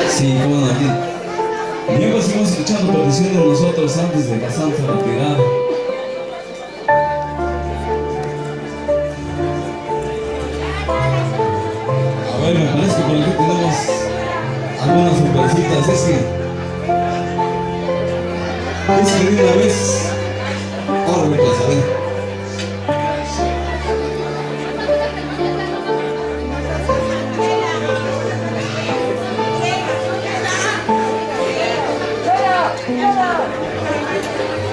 Sí, cómo no, aquí. Bien, pues seguimos escuchando peticiones de nosotros antes de pasarnos a retirar. A ver, me parece que por aquí tenemos algunas sorpresitas. Es que de una vez. Órale, pues, a ver.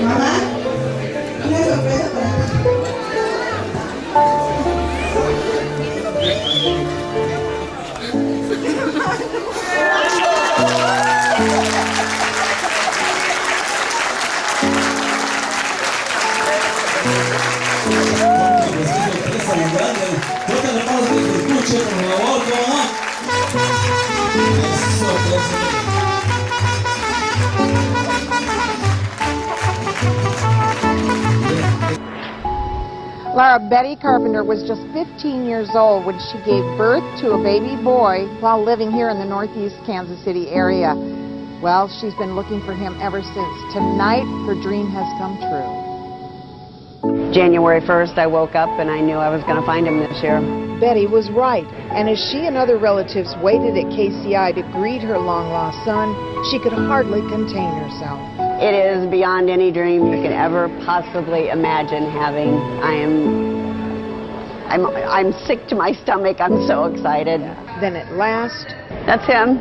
Mamá, una sorpresa para ti. Tócale más que te escuche, por favor, ¿cómo no? Laura, Betty Carpenter was just 15 years old when she gave birth to a baby boy while living here in the northeast Kansas City area. Well, she's been looking for him ever since. Tonight, her dream has come true. January 1st, I woke up and I knew I was going to find him this year. Betty was right, and as she and other relatives waited at KCI to greet her long-lost son, she could hardly contain herself. It is beyond any dream you can ever possibly imagine having. I'm sick to my stomach. I'm so excited. Then at last, That's him.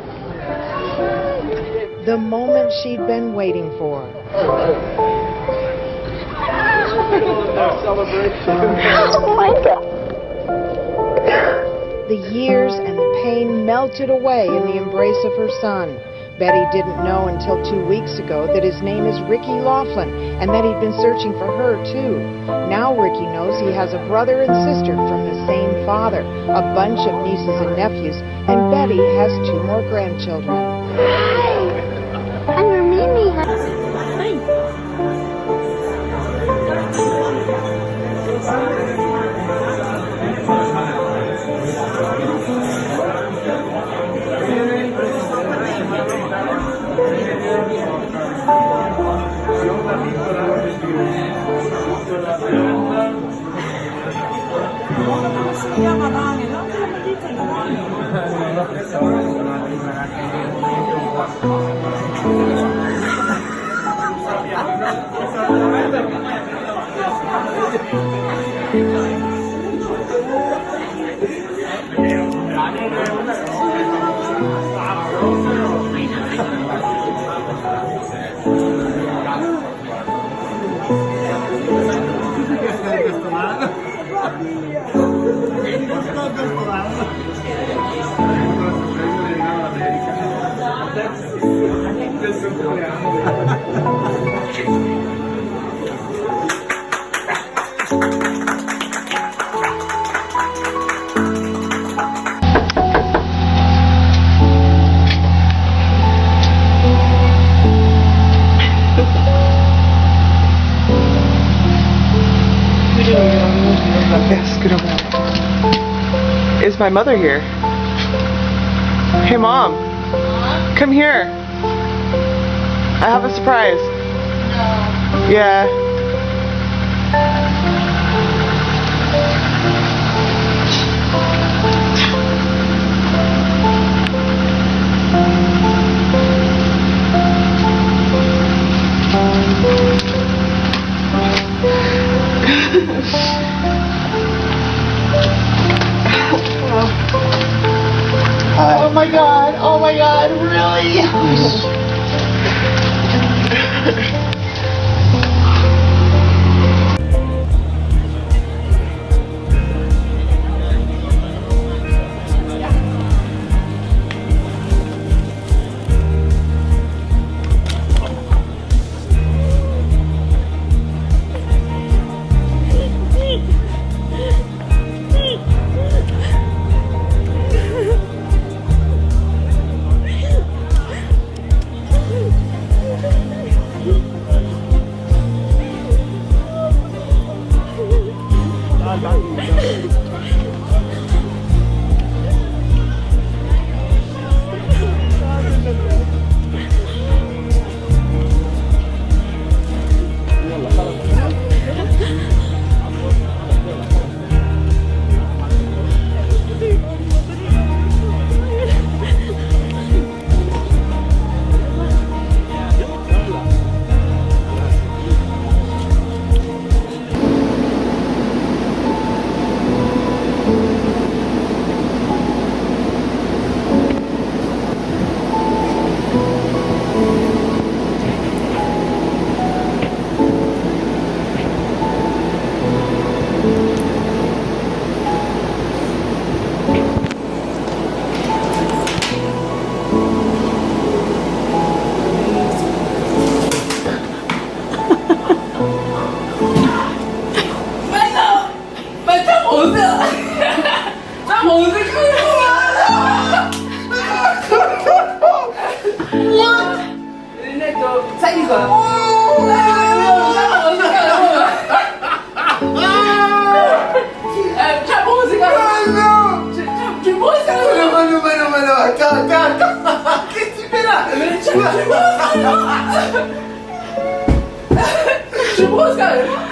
the moment she'd been waiting for. Oh my God. The years and the pain melted away in the embrace of her son. Betty didn't know until 2 weeks ago that his name is Ricky Laughlin and that he'd been searching for her, too. Now Ricky knows he has a brother and sister from the same father, a bunch of nieces and nephews, and Betty has 2 more grandchildren. Hi. I'm your Mimi. Is my mother here? Hey, Mom. Come here. I have a surprise. No. Yeah. Oh my God, really?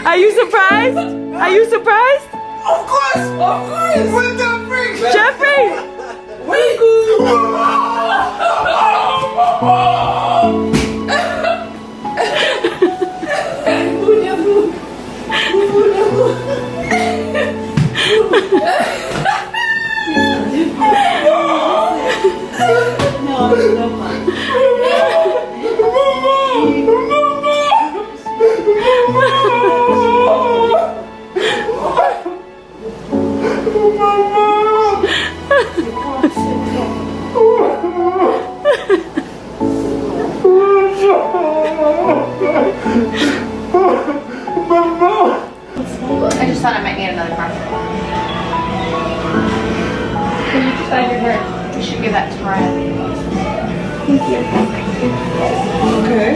Are you surprised? Are you surprised? Of course! What the freak? Jeffrey! I just thought I might need another car. Can you decide your hair? You should give that to Mariah. Okay.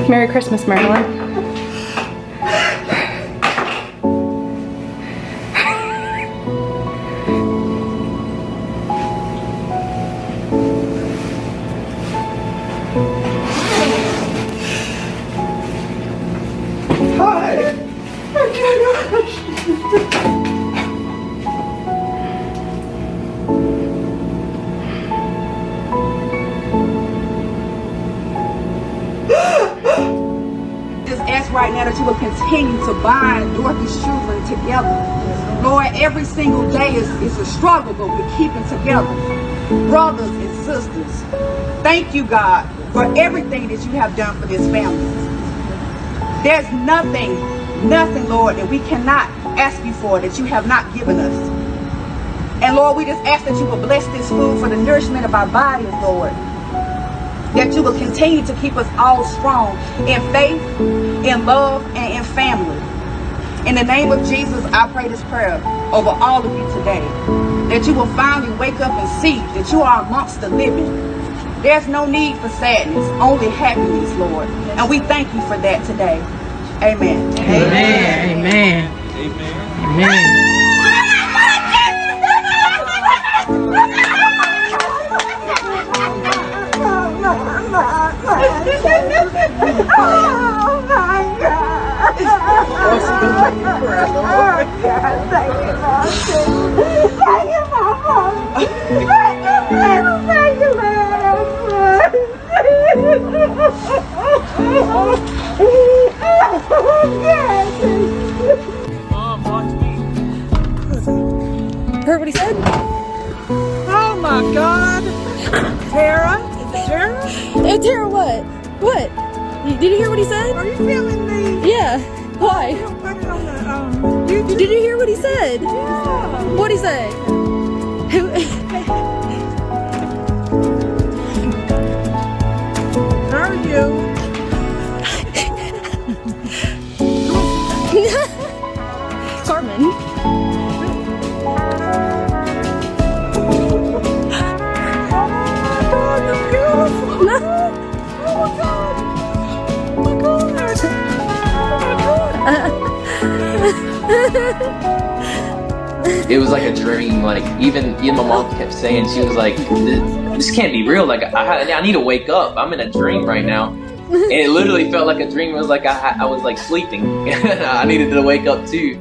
Merry Christmas, Marilyn. Just ask right now that you will continue to bind Dorothy's children together. Lord, every single day is a struggle, but we're keeping together. Brothers and sisters, thank you, God, for everything that you have done for this family. There's nothing, Lord, that we cannot ask you for that you have not given us. And Lord, we just ask that you will bless this food for the nourishment of our bodies, Lord. That you will continue to keep us all strong in faith, in love, and in family. In the name of Jesus, I pray this prayer over all of you today. That you will finally wake up and see that you are amongst the living. There's no need for sadness, only happiness, Lord. And we thank you for that today. Amen. Amen. Amen. Amen. Oh my God. Thank you, Lord. Thank you, Mama. Thank you, Heard what he said? Oh my God. Tara? Is it Tara? Hey, Tara, what? What? Did you hear what he said? Are you feeling me? Yeah. Why? Put it on the YouTube. Did you hear what he said? Yeah. What'd he say? How are you? Carmen. It was like a dream. Like even my mom kept saying, she was like, "This can't be real. Like I need to wake up. I'm in a dream right now." And it literally felt like a dream. It was like I was like sleeping. I needed to wake up too.